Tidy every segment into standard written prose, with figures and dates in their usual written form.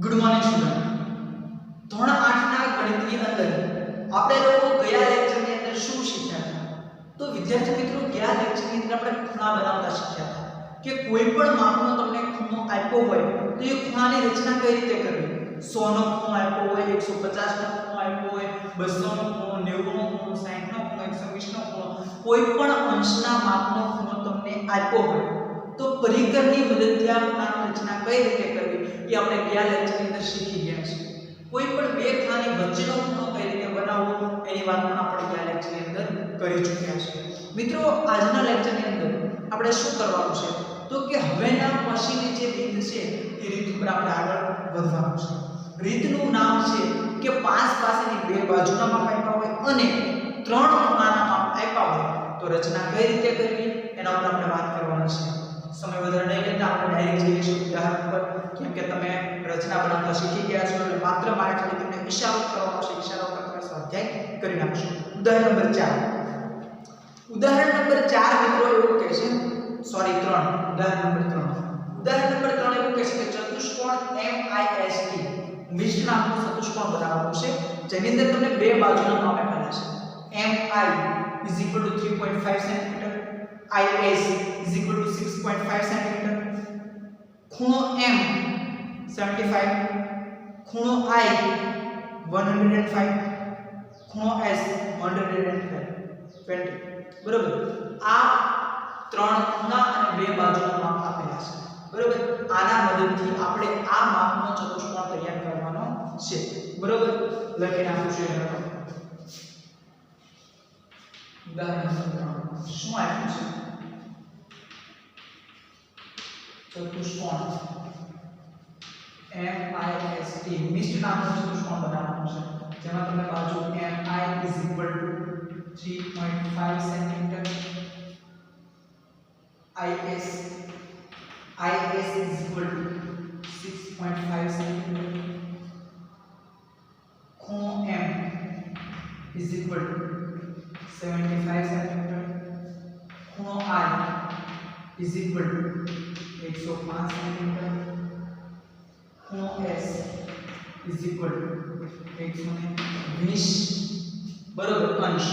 Good morning student. ધોરણ 8 ના ગણિતની અંદર આપણે લોકો ગયા લેક્ચરની અંદર શું શીખ્યા હતા? તો વિદ્યાર્થી મિત્રો, ગયા લેક્ચરની અંદર આપણે ખૂણા બનાવતા શીખ્યા હતા કે કોઈ પણ માપનો તમને ખૂણો આપ્યો હોય તો એ ખૂણાની રચના કઈ રીતે કરવી। 100 નો ખૂણો આપ્યો હોય, 150 નો ખૂણો આપ્યો હોય, 200 નો ખૂણો, 90 નો ખૂણો, 60 નો ખૂણો, 120 નો ખૂણો, કોઈ પણ અંશના માપનો ખૂણો તમને આપ્યો હોય તો પરિકરની મદદથી આ ખૂણાની રચના કઈ રીતે કરવી એ આપણે ગયા લેક્ચરની અંદર શીખી ગયા છીએ। કોઈ પણ બે ખૂણાની વચ્ચેનો ખૂણો કઈ રીતે બનાવવો એની વાત પણ આપણે ગયા લેક્ચરની અંદર કરી ચૂક્યા છીએ। મિત્રો, આજના લેક્ચરની અંદર આપણે શું કરવાનું છે તો કે હવેના પછીની જે રીત છે એ રીત ઉપર આપણે આગળ વધવાનું છે। રીતનું નામ છે કે 5 પાસેની બે બાજુના માપ આપ્યા હોય અને 3 ખૂણાના માપ આપ્યા હોય તો રચના કઈ રીતે કરવી એના ઉપર આપણે વાત કરવાની છે। સમય વધારે નહીં લેતા આપણે ડાયરેક્ટ જઈશું ઉદાહરણ પર, કેમ કે તમે રચના બનાવતા શીખી ગયા છો એટલે માત્ર મારે ખાલી તમને ઇશારો કરવાનો છે, ઇશારો પર તમે સ્વાધ્યાય કરી નાખશો। ઉદાહરણ નંબર 4 મિત્રો એવું કહે છે, સોરી 3, ઉદાહરણ નંબર 3 એવું કહે છે કે ચતુષ્કોણ MIST મિશ્ર નામનું ચતુષ્કોણ બનાવવાનું છે જેની અંદર તમને બે બાજુના માપ આપેલા છે। MI = 3.5 cm, IS = 6.5 cm, ખૂણો M 75, ખૂણો I 105, ખૂણો S 120, બરોબર। આ ત્રણ ખૂણા અને બે બાજુના માપ આપેલા છે, બરોબર। આના મદદથી આપણે આ માપનો ચતુષ્કોણ તૈયાર કરવાનો છે, બરોબર। લખી નાખું છું ઉદાહરણ નંબર 3 શું આપ્યું છે? ચતુષ્કોણ MIST મિશ્ર નામનો ચતુષ્કોણ બનાવવાનો છે જેમાં તમને બાજુ MI = 3.5 cm, IS = 6.5 cm, ખૂણો M = 75 cm, ખૂણો I = 105 cm, ખૂણો S = 120, બરોબર, અંશ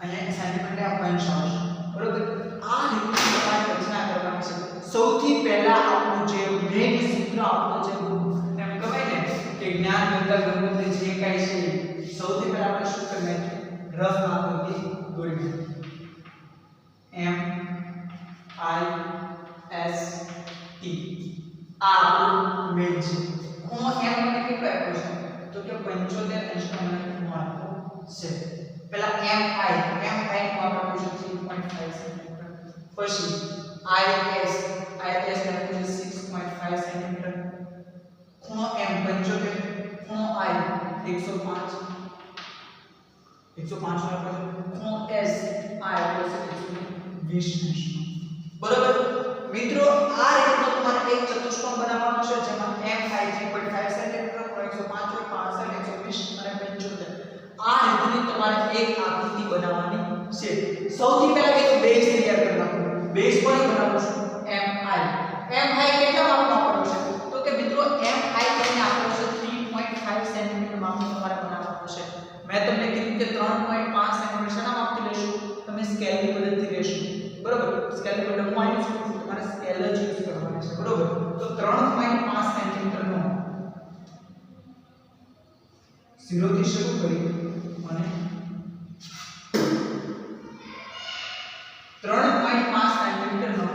અને સેન્ટીમીટર અંશ આવશે, બરોબર। આ રીતે તમારે રચના કરવાની છે। સૌથી પહેલા આપણું જે મેઇન સૂત્ર આપણું જે એમ કહેવાય ને કે જ્ઞાન કરતા ગણતરી જે કાંઈ છે સૌથી પહેલા આપણે શું કરવું છે? રફ આકૃતિ દોરવી। MIST આ આપણું મેઇન છે। ખૂણો M મને કેટલો આપ્યો છે તો કે 75 અંશનો મને ખૂણો આપ્યો છે। પહેલા MI નું આપણે પૂછ્યું 3.5 cm, પછી IS ને પૂછ્યું 6.5 cm, ખૂણો M 75, ખૂણો I 105 નો ખૂણો S આ 120, બરોબર। મિત્રો, આ રીતનો તમારે એક ચતુષ્કોણ બનાવવાનો છે જેમાં MI 3.5 cm, 105, 65, 120 અને 75 આ રીતની તમારે એક આકૃતિ બનાવવાની છે। સૌથી પહેલા એક બેઝ તૈયાર કરી નાખો। બેઝ પર બનાવો છો MI કેટલા માપનો આપવાનો છે તો કે મિત્રો MI તમને આપવાનો છે 3.5 cm માપનો તમારે બનાવવાનો છે। મેં તમને કીધું કે 3.5 cm શેના માપથી લેશો? તમે સ્કેલની મદદથી લેશો, બરોબર। સ્કેલની મદદ હું યુઝ કરું છું, તમારે સ્કેલ જ યુઝ કરવાની છે, બરોબર। તો 3.5 cm નો 0 થી શરૂ કરી અને 3.5 cm નો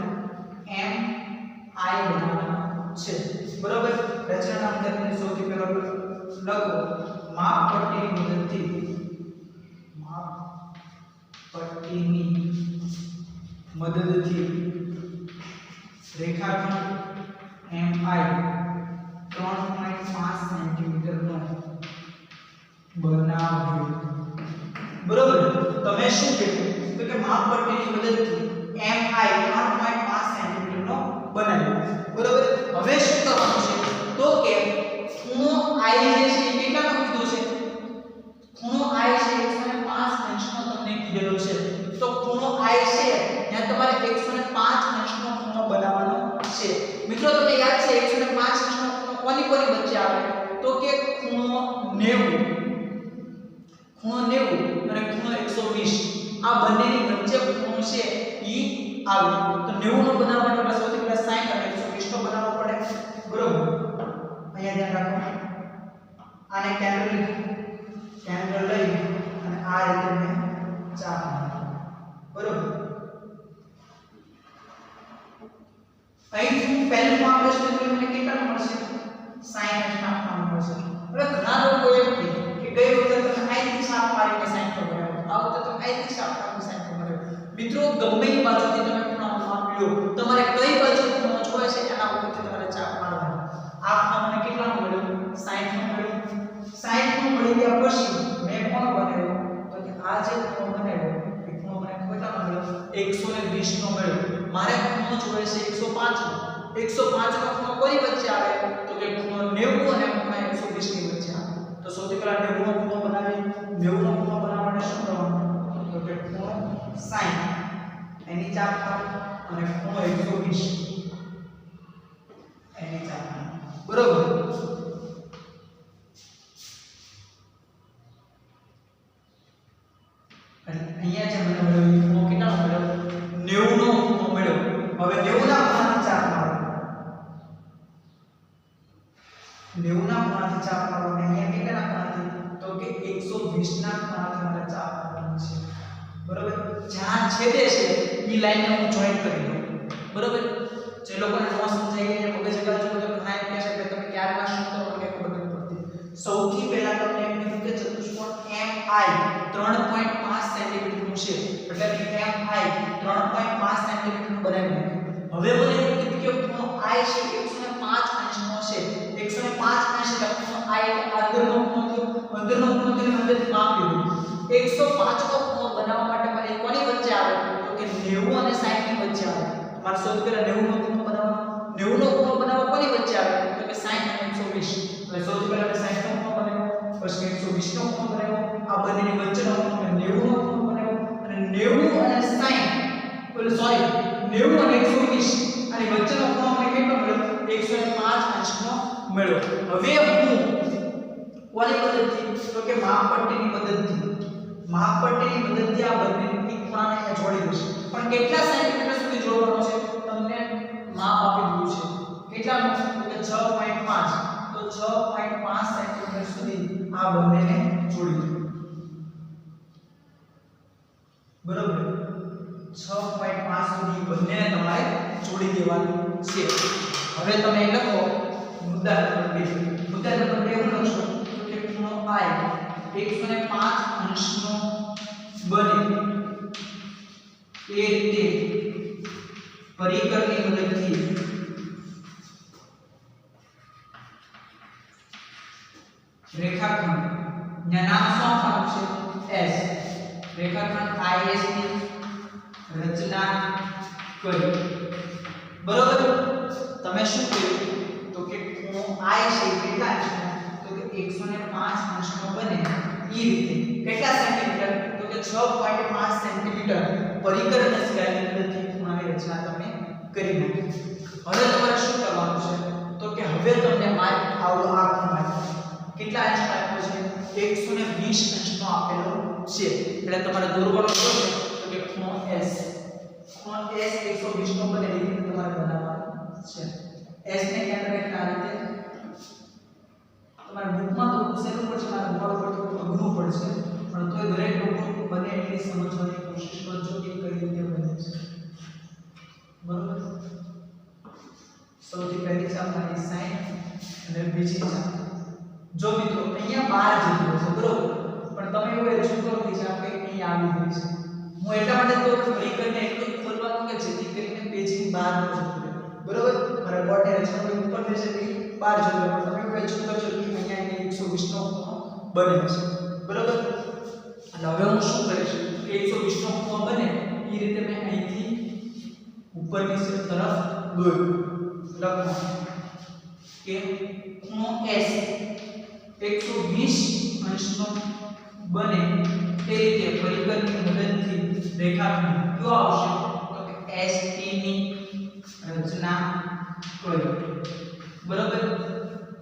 MI બનાવવાનો છે, બરોબર। રચનાના અંતરની સૌથી પહેલા લખો માપપટ્ટીની મદદથી રેખાખંડ MI 3.5 cm નો બનાવ્યો, બરોબર। તમે શું કીધું તો કે માપપટ્ટીની મદદથી MI 3.5 cm નો બનાવ્યો, બરોબર। હવે શું કરવાનું છે તો કે ખૂણો I જે છે એ કેટલાનો કીધો છે? ખૂણો I છે 105 અંશનો તમને કીધેલો છે, તો ખૂણો I છે ત્યાં તમારે 105 અંશનો ખૂણો બનાવવાનો છે। મિત્રો, તમને યાદ છે 105 અંશનો ખૂણો કોની કોની વચ્ચે આવે તો કે ખૂણો 90 અને ખૂણો 120 આ બંનેની વચ્ચે ખૂણો છે ઈ આવે તો 90 નો બનાવવા માટે સૌથી પહેલા 60 અને 120 નો બનાવવો પડે બરોબર અહીંયા ધ્યાન રાખો આને કેન્દ્ર લઈ અને આ રીતે મેં ચાપ બરોબર અહીંથી પહેલું આપણે શું કર્યું મને કેટલા મળશે 60 ના મળશે હવે ઘણા લોકો એમ કહે કે ગઈ વખતે તમે અહીંથી છાપ મારીને 60 પર બનાવ્યો આ વખતે તમે અહીંથી છાપ મારીને 60 પર બનાવ્યો મિત્રો ગમે એ બાજુથી તમે ખૂણાનો માપ લો તમારે કઈ બાજુ ખૂણો જોવે છે એના ઉપરથી તમારે છાપ મારવાનો આ ખૂણો મને કેટલાનો મળ્યો 60 નો મળ્યો 60 નો મળી ગયા પછી મેં કોણ બનાવ્યો તો કે આ જે ખૂણો બનાવ્યો એ ખૂણો મને કેટલાનો મળ્યો 120 નો મળ્યો મારે ખૂણો જોવે છે 105 નો 105 નો ખૂણો કોની વચ્ચે આવે તો કે ખૂણો 90 અને ખૂણો 120 ની વચ્ચે આવે તો સૌથી પહેલા 90 નો ખૂણો બનાવી 90 નો ખૂણો બનાવવા માટે શું કરવાનું તો કે ખૂણો 60 એની ચાપ અને ખૂણો 120 એની ચાપ બરોબર અહીંયા જે મને મળ્યો ખૂણો કેટલાનો મળ્યો 90 નો ખૂણો મળ્યો હવે 90 ના ખૂણાથી ચાપ મારો 90 ના ખૂણાથી ચાપ મારો અને અહીંયા કેટલાના ખૂણાથી તો કે 120 ના ખૂણાથી મારે ચાપ મારવાની છે બરોબર જ્યાં છેદે છે ઈ લાઈનને હું જોઈન્ટ કરી દઉં બરોબર જે લોકોને ન સમજાય કે મગજ એકાદ જો ઘણા એમ કહે છે કે તમે ક્યારમાં શું કરો મને ખબર નથી પડતી સૌથી પહેલા તમને એમ કીધું કે ચતુષ્કોણ MI 3.5 સેન્ટીમીટર નું છે એટલે કે MI 3.5 સેન્ટીમીટર નું બનાવી નાખ્યું હવે મને એવું કીધું કે ખૂણો I છે 105 અંશનો છે 105 અંશ એટલે ખૂણો I એટલે અંદરનો ખૂણો થયો અંદરનો ખૂણો તેને અંદરથી માપ લીધું 105 નો ખૂણો બનાવવા માટે મને કોની વચ્ચે આવે તો કે 90 અને 60 ની વચ્ચે આવે મારે સૌથી પહેલા 90 નો ખૂણો બનાવવાનો 90 નો ખૂણો બનાવવા કોની વચ્ચે આવે તો કે 60 અને 120 એટલે સૌથી પહેલા મેં 60 નો ખૂણો બનાવ્યો પછી 120 નો ખૂણો બનાવ્યો આ બંનેની વચ્ચેનો ખૂણો મેં 90 નો ખૂણો બનાવ્યો અને 90 અને 60 બોલે સોરી 90 અને 120 આની વચ્ચેનો ખૂણો મને કેટલો મળ્યો 105 અંશનો મળ્યો હવે હું કોની મદદથી તો કે માપપટ્ટીની મદદથી આ બંનેની ખૂણાને જોડી દઈશ પણ કેટલા સેન્ટીમીટર સુધી જોડવાનો છે તમને માપ આપી દીધું છે કેટલાનું તો કે 6.5 તો 6.5 સેન્ટીમીટર સુધી આ બંનેને જોડી દો બરોબર 6.5 સુધી બંનેને તમારે જોડી દેવાનું છે હવે તમે લખો મુદ્દા નંબર 2 હું લખશો કે ખૂણો I 105 અંશનો બને એ રીતે પરિકરની મદદથી રેખાખંડ નામ શું આપવાનું છે S રેખાખંડ IS ની રચના કરી બરોબર તમે શું કર્યું તો કે ખૂણો I છે કેટલા અંશનો તો કે 105 અંશનો બને ઈ રીતે કેટલા સેન્ટીમીટર તો કે 6.5 સેન્ટીમીટર પરિકરની સ્કેલની મદદથી ખૂણાની રચના તમે કરી નાખી હવે તમારે શું કરવાનું છે તો કે હવે તમને માર્ક આવડો આ ખૂણો કેટલા અંશ આપ્યો છે 120 અંશનો આપેલો છે એટલે તમારે દોરવાનો છે તો કે ખૂણો S 120 નો બને એ રીતે તમારે બનાવવાનો છે S ને કેન્દ્ર રાખીને આ રીતે તમારે બુકમાં તો પૂછેલું પડશે મારે બોર્ડ પર થોડું અઘરું પડશે પણ તોય દરેક લોકો બને એટલી સમજવાની કોશિશ કરજો કે કઈ રીતે બને છે બરોબર સૌથી પહેલી ચાપ મારી 60 અને બીજી ચાપ જો મિત્રો અહીંયા 12 જેટલો છે બરોબર પણ તમે એવું એજ્યુમ કરો કે ચાપ કે અહીં આવી ગઈ છે હું એટલા માટે તો ફરી કરીને એટલું ખોલવાનું કે જેથી કરીને પેજની બહાર ન જતું રહે બરોબર મારે બોર્ડની રચના ઉપર દેશે કે 12 જેટલો પણ તમે એવું એજ્યુમ કરજો કે અહીંયા 120 નો ખૂણો બને છે બરોબર એટલે હવે હું શું કરીશ કે 120 નો ખૂણો બને એ રીતે મેં અહીંથી ઉપરની તરફ દોર્યું લખો કે ખૂણો S 120 અંશનો બને તે રીતે પરિકરની મદદથી રેખાખંડ કયો આવશે તો કે ST ની રચના કરી બરોબર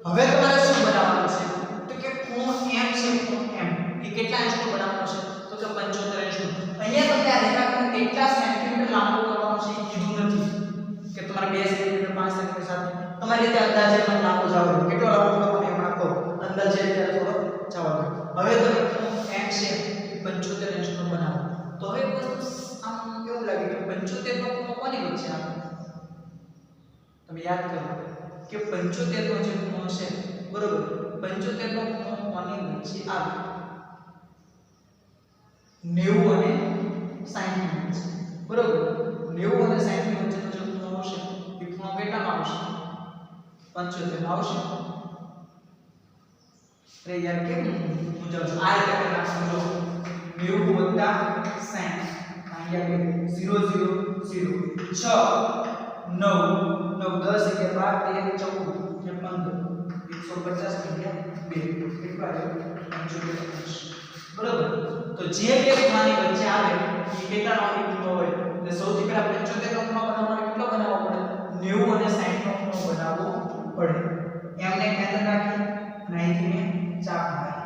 હવે તમારે શું બનાવવાનું છે તો કે ખૂણો m છે ખૂણો m એ કેટલા અંશનો બનાવવાનો છે તો કે 75 અંશનો અહીંયા તમને આ રેખાખંડ કેટલા સેન્ટીમીટર લાંબો કરવાનો છે એ કીધું નથી કે તમારે 2 સેન્ટીમીટર 5 સેન્ટીમીટર સાથે તમારી રીતે અંદાજે પણ લાંબો જાવ કેટલો લાંબો કરવાનો એમ રાખો અંદાજે રીતે થોડો જાવ હવે તમે ખૂણો m છે એ 75 અંશનો બનાવો તો હવે વસ્તુ આમ કેવું લાગે કે 75 નો ખૂણો કોની વચ્ચે આવે તમે યાદ કરો કે 75 નો જે ખૂણો છે બરોબર 75 નો ખૂણો કોની વચ્ચે આવે 90 અને 60 ની વચ્ચે બરોબર 90 અને 60 ની વચ્ચેનો જે ખૂણો આવશે એ ખૂણો કેટલામાં આવશે 75 માં આવશે અરે યાર કેમ મુજબ આ રીતે આપણે સમજો 90 60 અહીંયા 0 0 0 6 9 9 10 11 12 13 14 150 2 કેટલા આવે 75 બરોબર તો જે બે ખૂણાની વચ્ચે આવે એ કેટલાનો ખૂણો હોય એટલે સૌથી પહેલા 75 નો ખૂણો બનાવવા માટે કેટલો બનાવવો પડે 90 અને 60 નો ખૂણો બનાવવો પડે એમને કેન્દ્ર રાખી અને અહીંથી મેં ચાપ મારી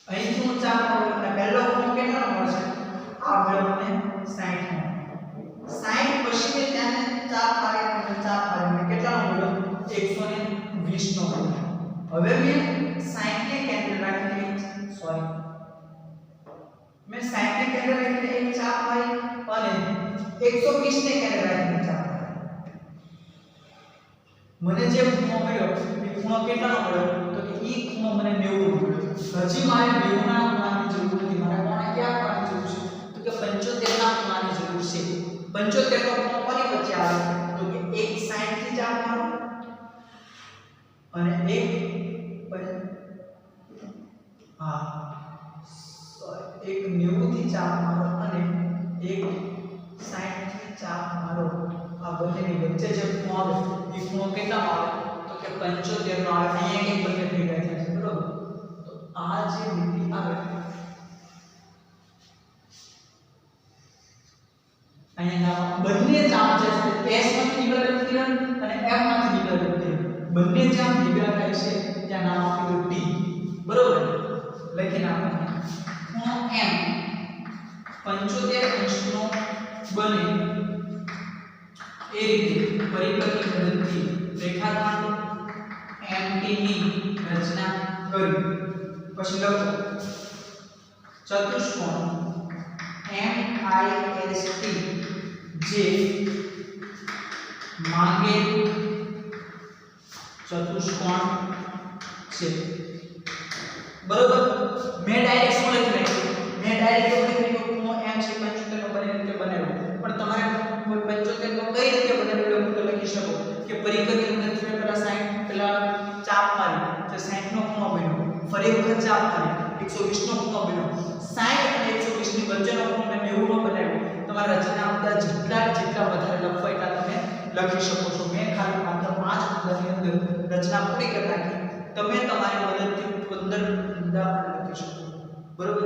અહીંથી હું ચાપ મારું એટલે પહેલો ખૂણો કેટલાનો મળશે આ મળ્યો મને 60 નો 60 પછી મેં ત્યાં ચાપ મારી કેટલાનો મળ્યો 120 નો મળ્યો હવે મેં 60 ને કેન્દ્ર રાખીને મેં 60 ને કેન્દ્ર રાખીને એક ચાપ મારી અને 120 ને કેન્દ્ર રાખીને ચાપ મારી મને જે ખૂણો મળ્યો એ ખૂણો કેટલાનો મળ્યો તો કે ઈ ખૂણો મને 90 મળ્યો હજી મારે 90 ના ખૂણાની જરૂર નથી મારે કોણે ક્યાં ખૂણાની જરૂર છે તો કે 75 ના ખૂણાની જરૂર છે 75 નો ખૂણો કોની વચ્ચે આવે તો કે એક 60 થી ચાપ મારો અને એક એક 90 થી ચાપ મારો અને એક 60 થી ચાપ મારો આ બંનેની વચ્ચે જે ખૂણો આવે એ ખૂણો કેટલાનો આવે તો કે 75 નો આવે અહીંયા એક બંને ભેગા થયા છે બરોબર તો આ જે લીટી આવે અહીંયા બંને ચાપ છે S માંથી નીકળેલું કિરણ અને M માંથી નીકળેલું કિરણ બંને જ્યાં ભેગા થાય છે ત્યાં નામ આપેલું T બરોબર લખી નાખો ખૂણો M 75 અંશનો બને એ રીતે પરિપથની મદદથી રેખાખંડ MT ની રચના કરી પછી લખો ચતુષ્કોણ MIST જે માંગેલ ચતુષ્કોણ છે બરોબર મેં ડાયરેક્ટ શું લખી નાખ્યું મેં ડાયરેક્ટ લખી નાખ્યું ખૂણો M છે 75 નો બને રીતે બનાવ્યો પણ તમારે 75 નો કઈ રીતે બનાવ્યો હું તો લખી શકો કે પરિપથની મદદથી પહેલા 60 પહેલા ચાપ મારી તો 60 નો ખૂણો બન્યો ફરી વખત ચાપ મારી 120 નો ખૂણો બન્યો 60 અને 120 ની વચ્ચેનો ખૂણો મેં 90 નો બનાવ્યો તમારા રચના મુદ્દા જેટલા વધારે લખવા એટલા તમે લખી શકો છો મેં ખાલી માત્ર 5 મુદ્દાની અંદર રચના પૂરી કરી નાખી તમે તમારી મદદથી 15 મુદ્દા પણ લખી શકો બરોબર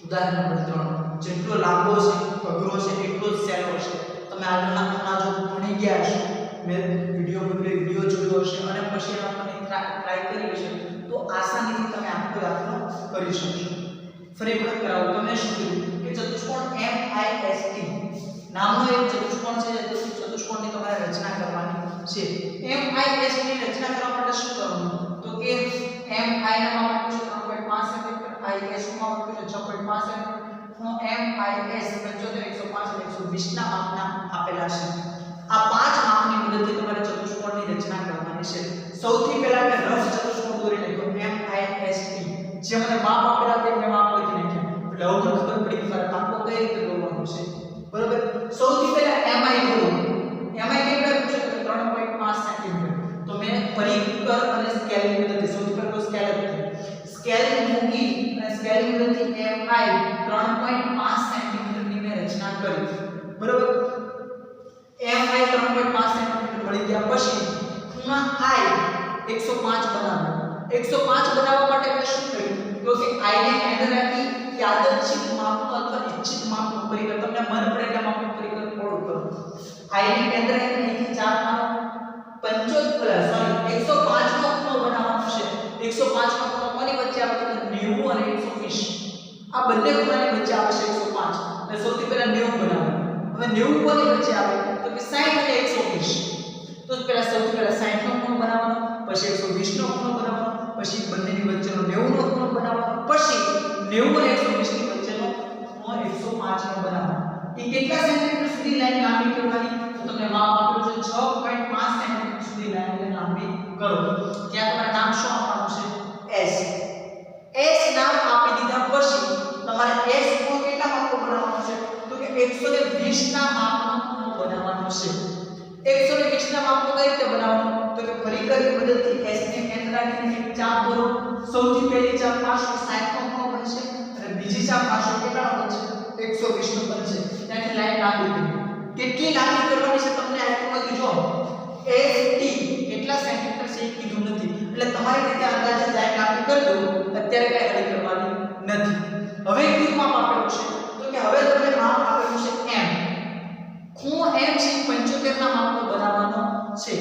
ઉદાહરણ નંબર 3 જેટલો લાંબો છે અઘરો છે એટલો જ સહેલો છે તમે આગળના ખૂણા જો ભણી ગયા હશો મેં વિડિયો જોયો હશે અને પછી એના ટ્રાય કરી હશે તો આસાનીથી તમે આખો દાખલો કરી શકશો ફરી વખત કરાવો તમે શું કર્યું કે ચતુષ્કોણ MIST નામનો એક ચતુષ્કોણ છે જે ચતુષ્કોણની તમારે રચના કરવાની છે MIST ની રચના કરવા માટે શું કરવાનું તો કે MI ના માપ આપ્યું છે 3.5 સેન્ટીમીટર IS નું માપ આપ્યું છે 6.5 સેન્ટીમીટર ખૂણો MIS 75 105 120 ના માપના આપેલા છે આ પાંચ માપની મદદથી તમારે ચતુષ્કોણની રચના કરવાની છે સૌથી પહેલા મેં રફ ચતુષ્કોણ દોરી નાખ્યો MIST જે મને માપ આપેલા તે મેં માપ લખી નાખ્યા એટલે હવે મને ખબર પડી કે મારે માપો કઈ રીતે દોરવાનું છે બરોબર સૌથી પહેલા MI દોરો MI કેટલા છે તો 3.5 સેન્ટીમીટર તો મેં પરિકર અને સ્કેલની મદદથી સૌથી પહેલા તો સ્કેલ મૂકી અને સ્કેલની મદદથી MI 3.5 સેન્ટીમીટર ની મેં રચના કરી બરોબર MI 3.5 સેન્ટીમીટર મળી ગયા પછી ખૂણા I 105 બનાવો 105 બનાવવા માટે મેં શું કર્યું તો કે I ને કેન્દ્ર રાખી યાદચ્છિક માપનો અથવા ઇચ્છિત માપનો માપનું પરિકર તમને મન પડે એટલે માપનું પરિકર ઓળખ કરો આઈ ની કેન્દ્ર અહીંથી ચાપ મારો 105 નો ખૂણો બનાવવાનો છે 105 નો ખૂણો કોની વચ્ચે આવે તો 90 અને 120 આ બંને ખૂણાની વચ્ચે આવે છે 105 એટલે સૌથી પહેલા 90 બનાવો હવે 90 કોની વચ્ચે આવે તો કે 60 અને 120 તો સૌથી પહેલા 60 નો ખૂણો બનાવવાનો પછી 120 નો ખૂણો બનાવવાનો પછી બંનેની વચ્ચેનો 90 નો ખૂણો બનાવવાનો પછી 90 અને 120 ની વચ્ચેનો ખૂણો 105 નો બનાવવાનો એ કેટલા સેન્ટીમીટર સુધી લાઈન લાંબી કરવાની તો તમને માપ આપેલું છે 6.5 સેન્ટીમીટર સુધી લાઈન લાંબી કરો ત્યાં તમારે નામ શું આપવાનું છે S S નામ આપી દીધા પછી તમારે S ખૂણો કેટલા માપનો બનાવવાનો છે તો કે 120 ના માપનો ખૂણો બનાવવાનો છે 120 ના માપનો કઈ રીતે બનાવવાનો તો કે પરિકરની મદદથી S ને કેન્દ્ર રાખીને એક ચાપ દોરો સૌથી પહેલી ચાપ પાછળ 60 નો ખૂણો બનશે અને બીજી ચાપ પાછળ કેટલાનો બનશે 120 નો બનશે ત્યાંથી લાઈન લાંબી કરી કેટલી લાંબી કરવાની છે તમને આપ્યું હતું જો ST કેટલા સેન્ટીમીટર છે એ કીધું નથી એટલે તમારી રીતે અંદાજે લાઈન લાંબી કરી દો અત્યારે કઈ હળી કરવાની નથી હવે કયું માપ આપેલું છે તો કે હવે તમને માપ આપેલું છે M ખૂણો M છે 75 ના માપનો બનાવવાનો છે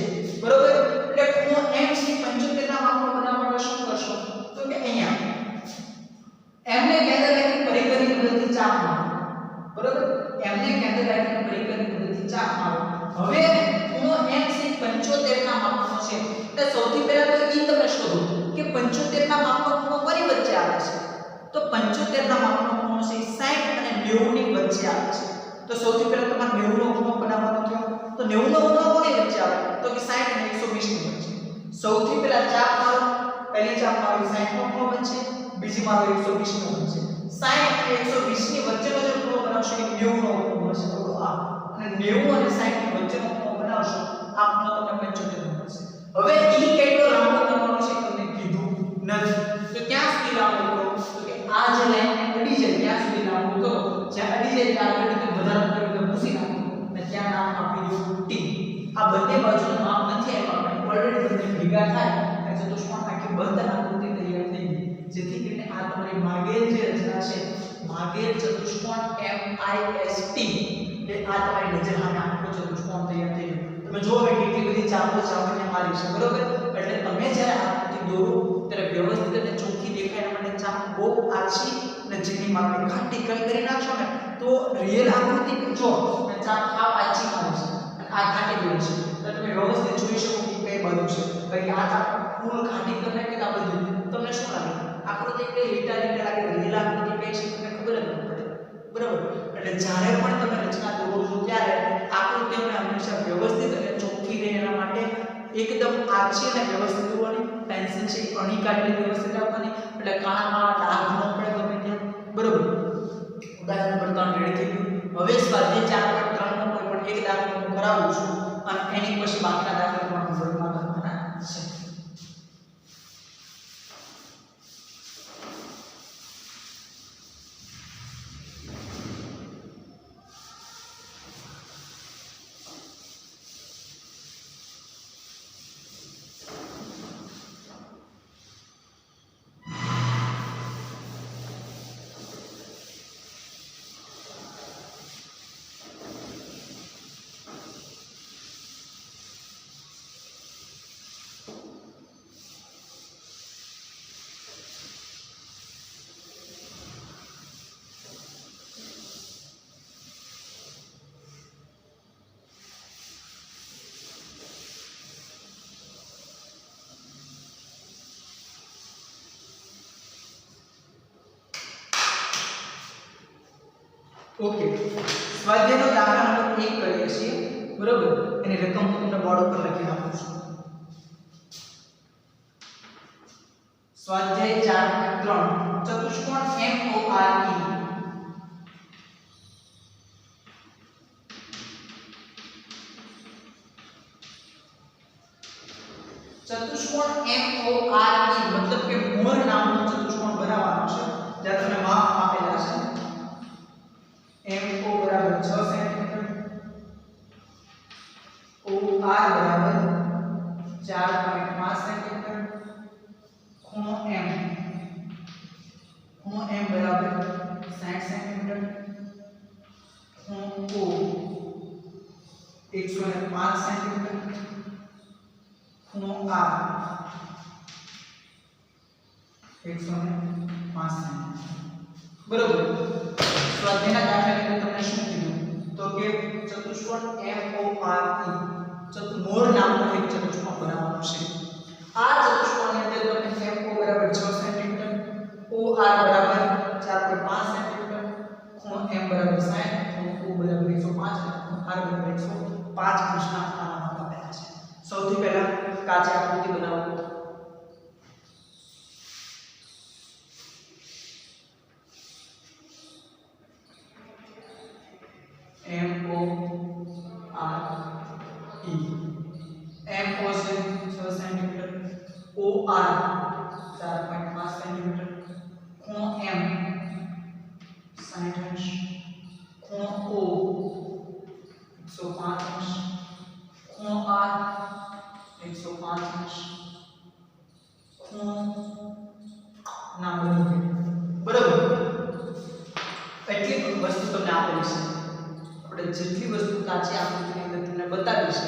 બરોબર એટલે ખૂણો M છે 75 ના માપનો બનાવવા માટે શું કરશો તો કે અહીંયા M ને કેન્દ્ર રાખીને પરિકરની મદદથી ચાપ મારો બરોબર M ને કેન્દ્ર રાખીને પરિકરની મદદથી ચાપ મારો હવે ખૂણો M છે 75 ના માપનો છે એટલે સૌથી પહેલા તો ઈ તમે શોધો કે 75 ના માપનો ખૂણો કોની વચ્ચે આવે છે તો 75 ના માપનો ખૂણો છે 60 અને 90 ની વચ્ચે આવે છે તો સૌથી પહેલા તમારે 90 નો ખૂણો બનાવવાનો થયો તો 90 નો ખૂણો કોની વચ્ચે આવે તો કે 60 અને 120 ની વચ્ચે સૌથી પહેલા ચાપ મારો પહેલી ચાપ મારો 60 નો ખૂણો બનશે બીજી મારો 120 નો બનશે 60 અને 120 ની વચ્ચેનો જે ખૂણો બનાવશો એ 90 નો ખૂણો બનશે તો આ અને 90 અને 60 ની વચ્ચેનો ખૂણો બનાવશો આ ખૂણો તમને 75 નો બનશે હવે ઈ કેટલો લાંબો કરવાનો છે તમને કીધું નથી તો ક્યાં સુધી લાંબો કરો તો કે આ જે લાઈન અડી જાય ત્યાં સુધી લાંબો કરો જ્યાં અડી જાય ત્યાં આગળ રીતે વધારો કરીને ભૂસી નાખો અને ત્યાં નામ આપી દો T આ બંને બાજુનું માપ નથી આપ્યું આપણે ઓલરેડી બંને ભેગા થાય એટલે ચતુષ્કોણ આખી બંધ આકૃતિ તૈયાર થઈ ગઈ જેથી કરીને આ તમારી માગેલ જે રચના છે માગેલ ચતુષ્કોણ MIST એ આ તમારી નજર સામે આખો ચતુષ્કોણ તૈયાર થઈ ગયો તમે જો હવે કેટલી બધી ચાપો ચાપને મારી છે બરોબર એટલે તમે જ્યારે આકૃતિ દોરો ત્યારે વ્યવસ્થિત અને ચોખ્ખી દેખાય માટે ચાપ બહુ આછી અને જેની માપે ઘાટી કરી નાખશો ને તો રિયલ આકૃતિ જો અને ચાપ આ આછી મારી છે અને આ ઘાટી દોરી છે તો તમે વ્યવસ્થિત જોઈ શકો કે કઈ બાજુ છે કારણ કે આ ચાપ ફૂલ ઘાટી કરી નાખે તો આ બધું તમને શું લાગે આકૃતિ કઈ લીટા લાગે રિયલ આકૃતિ કઈ છે તમને ખબર જ ન પડે બરાબર એટલે જ્યારે પણ તમે રચના દોરો છો ત્યારે આકૃતિઓને હંમેશા વ્યવસ્થિત અને ચોખ્ખી રહે એના માટે એકદમ આછી અને વ્યવસ્થિત દોરવાની પેન્સિલ છે અણી કાઢીને વ્યવસ્થિત રાખવાની એટલે કાણામાં ડાઘ ન પડે ગમે ત્યાં બરાબર ઉદાહરણ નંબર 3 રેડી થઈ ગયું હવે સ્વાધ્યાય 4.3 નો કોઈ પણ એક દાખલો હું કરાવું છું અને એની પછી બાકીના દાખલા પણ વર્ગમાં કરવાના છે ओके स्वाध्याय નો દાખલા નંબર 1 કરીએ છીએ બરોબર એની રકમ હું તમને બોર્ડ ઉપર લખી આપું છું स्वाध्याय 4.3 चतुष्कोण MORE चतुष्कोण MORE मतलब કે મોર નામનો ચતુષ્કોણ બનાવવાનો છે જ્યાં તમને માપ આપેલા છે MO बराबर 6 सेंटीमीटर OR बराबर 4.5 सेंटीमीटर ખૂણો M बराबर 60 सेंटीमीटर 105 સેન્ટીમીટર, ખૂણો R 105 સેન્ટીમીટર, બરોબર. સ્વાધ્યાયના દાખલાની અંદર તમને શું કીધું તો કે ચતુષ્કોણ MORE મોર નામનો એક ચતુષ્કોણ બનાવવાનો છે. આ ચતુષ્કોણની અંદર તમને MO બરાબર 6 સેન્ટીમીટર, OR બરાબર 4.5 સેન્ટીમીટર, ખૂણો M બરાબર 60, ખૂણો O બરાબર 105 અને R બરાબર 105 અંશના ખૂણામાં આપેલા છે. સૌથી પહેલા કાચી આકૃતિ બનાવો. MORE MO છે 6 સેન્ટીમીટર, OR 4.5 સેન્ટીમીટર, ખૂણો M 60 અંશ, ખૂણો O 105 અંશ, ખૂણો R 105 અંશ, ખૂણો ના બરાબર. એટલી વસ્તુ તમને આપેલી છે. આપણે જેટલી વસ્તુ કાચી આકૃતિની અંદર તમને બતાવી છે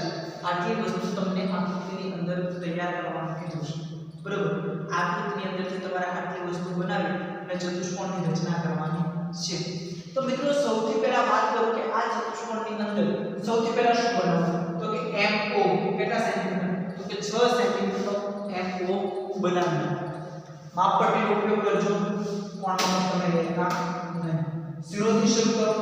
આટલી વસ્તુ તમને આકૃતિની અંદર તૈયાર કરવાનું કીધું છે. બરાબર. આકૃતિની અંદરથી તમારે આટલી વસ્તુ બનાવી અને ચતુષ્કોણની રચના કરવાની છે. તો મિત્રો સૌથી પહેલા વાત કરું કે આ ચતુષ્કોણની અંદર સૌથી પહેલા શું બનાવવું તો કે MO કેટલા સેન્ટીમીટર તો કે 6 સેન્ટીમીટર MO બનાવવું. માપપટ્ટીનો ઉપયોગ કરજો. કોણમાં તમે લેતા નહીં. 0 થી શરૂ કરો.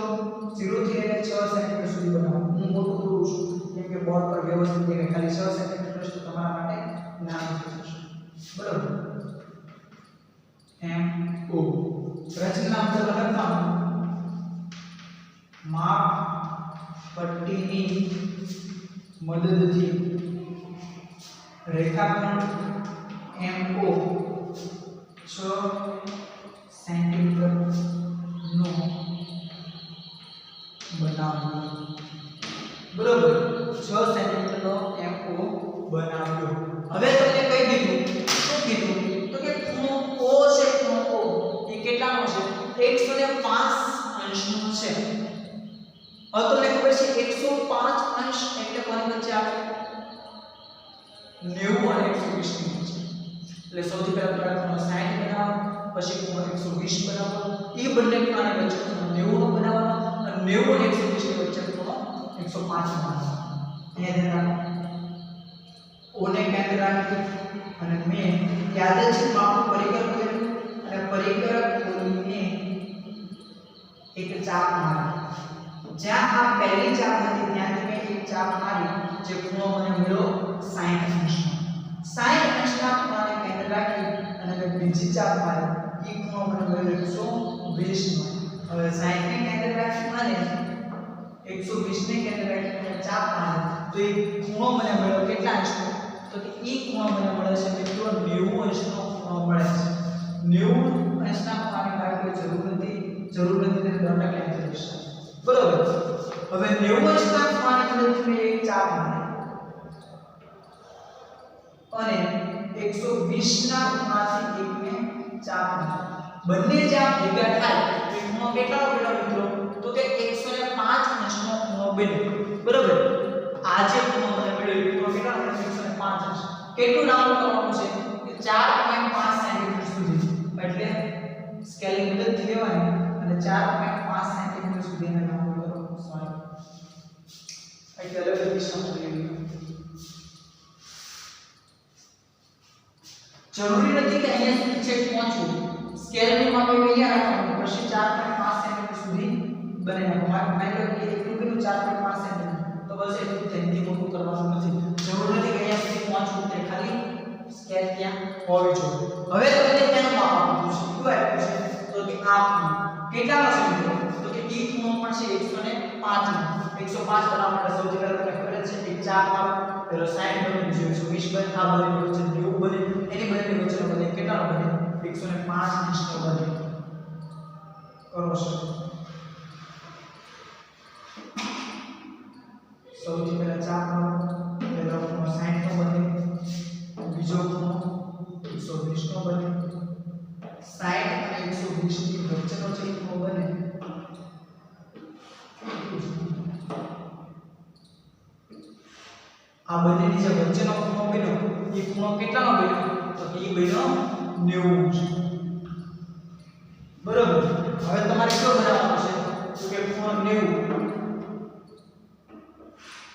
0 થી લઈને 6 સેન્ટીમીટર સુધી બનાવો. હું મોટું દોરું છું કેમ કે બોર્ડ પર વ્યવસ્થિત દેખાય. ખાલી 6 સેન્ટીમીટર તો તમારા માટે નાનું થશે. બરાબર. MO રચના અંદર લખતા માપ પટ્ટીની મદદથી રેખાખંડ MO 6 સેન્ટીમીટર નો બનાવ્યો. બરોબર. 6 સેન્ટીમીટર નો MO બનાવ્યો. હવે તમને કહી દીધું શું કીધું તો કે ખૂણો O છે, ખૂણો O એ કેટલાનો છે 105 અંશનો છે. હવે તમને ખબર છે 105 અંશ એટલે કોની વચ્ચે આવે 90 અને 120 ની વચ્ચે. એટલે સૌથી પહેલા તમારે ખૂણો 60 બનાવવાનો, પછી ખૂણો 120 બનાવવાનો. એ બંને ખૂણાની વચ્ચે ખૂણો 90 નો બનાવવાનો અને 90 અને 120 ની વચ્ચે ખૂણો 105 બનાવવાનો. અહીંયા ધ્યાન રાખો. O ને કેન્દ્ર રાખી અને મેં યાદચ્છિક માપનું પરિકર કર્યું અને પરિકર ખોલીને એક ચાપ મારી. જ્યાં આ પહેલી ચાપ હતી ત્યાંથી મેં એક ચાપ મારી જે ખૂણો મને મળ્યો 60 અંશનો. 60 અંશના ખૂણાને કેન્દ્ર રાખી અને મેં બીજી ચાપ મારી. એ ખૂણો મને મળ્યો 120 નો. હવે 60 ને કેન્દ્ર રાખી અને 120 ને કેન્દ્ર રાખી અને ચાપ મારી તો એ ખૂણો મને મળ્યો કેટલા અંશનો તો કે એ ખૂણો મને મળે છે મિત્રો 90 અંશનો ખૂણો મળે છે. 90 અંશના ખૂણાની મારે કોઈ જરૂર નથી તો દંડક કેન્દ્ર રહેશે. બરોબર. હવે 90 અંશના ખૂણાની મદદથી મેં એક ચાપ મારી અને 120 ના ખૂણાથી એક મેં ચાપ મારી. બંને ચાપ ભેગા થાય તો ખૂણો કેટલો મળ્યો મિત્રો તો કે 105 અંશનો ખૂણો બન્યો. બરોબર. આ જે ખૂણો મને મળ્યો એ ખૂણો કેટલા મળ્યો 105 અંશ. કેટલું નાનું કરવાનું છે કે 4.5 સેન્ટીમીટર સુધી. એટલે સ્કેલિંગ મદદથી લેવાની અને 4.5 સેન્ટીમીટર સુધીને નાનું કરવાનું. સોરી એટલે અલગ દિશામાં લેવી. જરૂરી નથી કે અહીંયા સુધી છેક પહોંચવું. સ્કેલનું માપ અહીંયા રાખવાનું પછી 4.5 સેન્ટીમીટર સુધી બને નાખો. માની લો કે એટલું કેટલું 4.5 સેન્ટીમીટર તો બસ એટલું ધ્યાનથી મોટું કરવાનું નથી. જરૂર નથી કે અહીંયા સુધી પહોંચવું. તે ખાલી સ્કેલ ત્યાં હોવી જોઈએ. હવે તમને તેનું માપ આપવું છે. શું આપ્યું છે તો કે આ ખૂણો કેટલાનો છે મિત્રો તો કે ઈ ખૂણો પણ છે 105 નો. 105 બનાવવા માટે સૌથી પહેલા તમને ખબર છે કે ચાપ મારો પેલો 60 બને બીજો 120 બને આ બને વચ્ચે 90 બને એની બંનેની વચ્ચેનો બને કેટલાનો બને 105 અંશનો બને. કરો છો. સૌથી પહેલા ચાપ મારો પહેલો ખૂણો 60 નો બને બીજો ખૂણો 120 નો બને 60 અને 120 ની વચ્ચેનો જે ખૂણો બને આ બંનેની જે વચ્ચેનો ખૂણો બન્યો એ ખૂણો કેટલાનો બન્યો તો કે એ બન્યો 90 બરોબર હવે તમારે કયો બનાવવાનો છે તો કે ખૂણો 90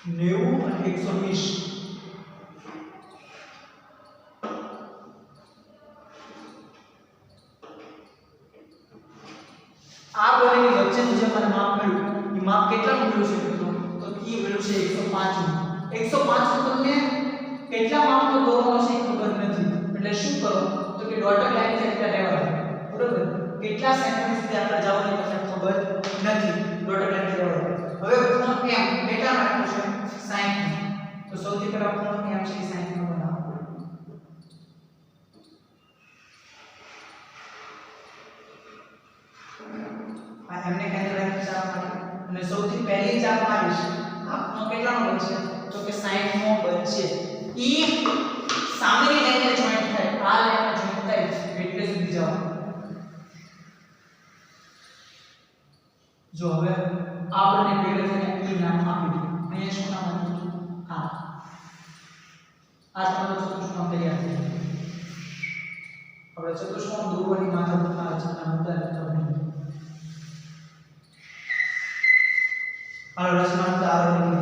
અને 120 આ બંનેની વચ્ચેનું જે મને માપ મળ્યું એ માપ કેટલાનું મળ્યું છે મિત્રો તો એ મળ્યું છે 105 નું 105 નું તમને કેટલા માપનો દોરવાનો છે એ ખબર નથી એટલે શું કરો તો કે ડોટેડ લાઈન થી એટલા લેવા બરોબર કેટલા સેન્ટીમીટર સુધી આગળ જવાનું તમને ખબર નથી ડોટેડ લાઈન થી લેવા હવે ખૂણો m કેટલા રાખવું છે 60 તો સૌથી પહેલા ખૂણો m છે 60 નો બનાવો આ એમને કેન્દ્ર રાખી ચાપ મારી અને સૌથી પહેલી ચાપ મારીશ આ ખૂણો કેટલાનો બનશે તો કે 60 નો બનશે ઈ સામેની લાઈનને જોઈન્ટ થાય આ લાઈનને જોઈન્ટ થાય એટલે સુધી જાઓ જો હવે આપણે ભેગા થઈને ઈ નામ આપી દીધું અહીંયા શું નામ આપ્યું આ તમારો ચતુષ્કોણ તૈયાર થઈ ગયો હવે ચતુષ્કોણ દોરવાની માથાકૂટના રચના મુદ્દા તમને આ રચના મુદ્દા આવડે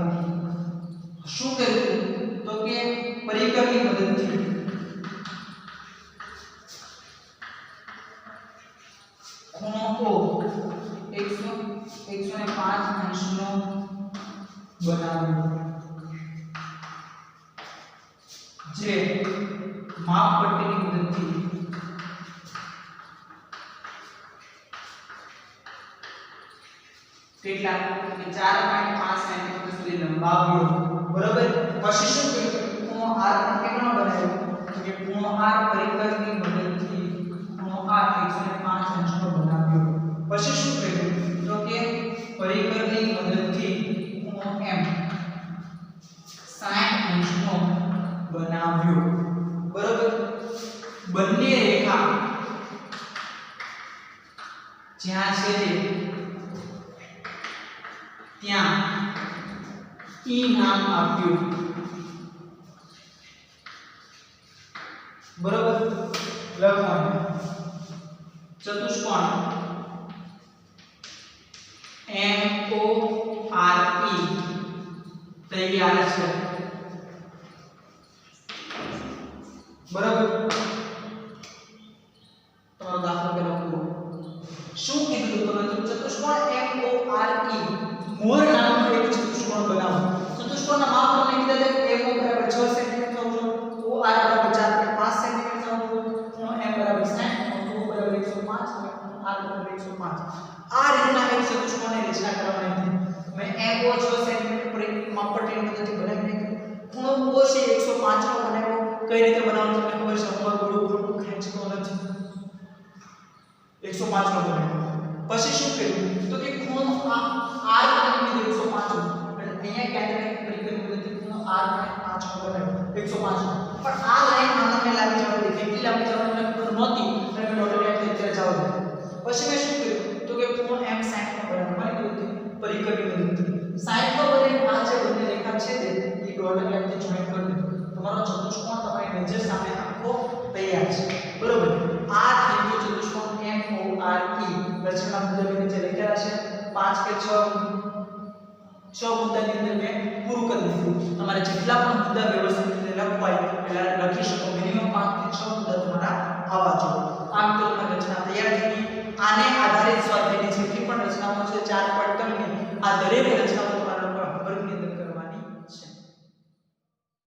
શું કર્યું તો કે પરિકરની મદદથી ખૂણો O 105 અંશનો બનાવ્યો જે માપપટ્ટીની મદદથી કેટલા કે 4.5 સેન્ટીમીટર સુધી લંબાવ્યો બરોબર પછી શું કર્યું ખૂણો R કેટલાનો બનાવ્યો તો કે ખૂણો R પરિકરની મદદથી ખૂણો R 105 અંશનો બનાવ્યો પછી શું કર્યું તો કે પરિકરની મદદથી ખૂણો M 60 અંશનો બનાવ્યો બરોબર બંને રેખા જ્યાં છેદે ત્યાં E નામ આપ્યું બરોબર લખવાનું ચતુષ્કોણ MORE તૈયાર છે બરોબર તમારો દાખલો પેલો પૂરો શું કીધું તમે ચતુષ્કોણ MORE મોર નામનો એક ચતુષ્કોણ બનાવો ચતુષ્કોણના માપ તમને કીધા છે MO બરાબર 6 સેન્ટીમીટર થવું જોઈએ OR બરાબર 4.5 સેન્ટીમીટર થવું જોઈએ ખૂણો M બરાબર 60 ખૂણો O બરાબર 105 અને ખૂણો R બરાબર 105 આ રીતના એક ચતુષ્કોણની રચના કરવાની હતી મેં MO 6 સેન્ટીમીટર પર માપપટ્ટીની મદદથી બનાવી નાખ્યું ખૂણો O છે 105 નો બનાવ્યો કઈ રીતે બનાવવું તમને ખબર છે અમાર ગોળો ખેંચતો નથી 105 નો બનાવ્યો પછી શું કર્યું તો કે ખૂણો R બની 105 અને અહીંયા કેન્દ્રની પરિકરની મદદથી ખૂણો R અને 5 નો બનાવ્યો 105 પણ આ લાઈન આમને લાગી જવા દે કેટલી લાંબી જવાની મને ખબર નહોતી અને મેં ડોટેડ લાઈન અત્યારે જવા દે પછી મેં શું કર્યું તો કે ખૂણો M 60 નો બનાવ્યો મારી મદદથી પરિકરની મદદથી 60 નો બને આ જે બંને રેખા છે તે એ ડોટેડ લાઈનથી જોઈન્ટ કરી દીધું તમારો ચતુષ્કોણ તમારી નજર સામે આખો તૈયાર છે બરોબર આ થઈ ગયો ચતુષ્કોણ MORE રચના મુદ્દા નીચે લખેલા છે 5 કે 6 મુદ્દાની અંદર મેં પૂરું કરી દીધું તમારે જેટલા પણ મુદ્દા વ્યવસ્થિત રીતે લખવાય એટલે લખી શકો મિનિમમ 5 થી 6 મુદ્દા તમારા આવવા જોઈએ આમ તો તમારી રચના તૈયાર થઈ ગઈ આને આધારિત સ્વાધ્યાયની જેટલી પણ રચનાઓ છે 4 પાઠ તમને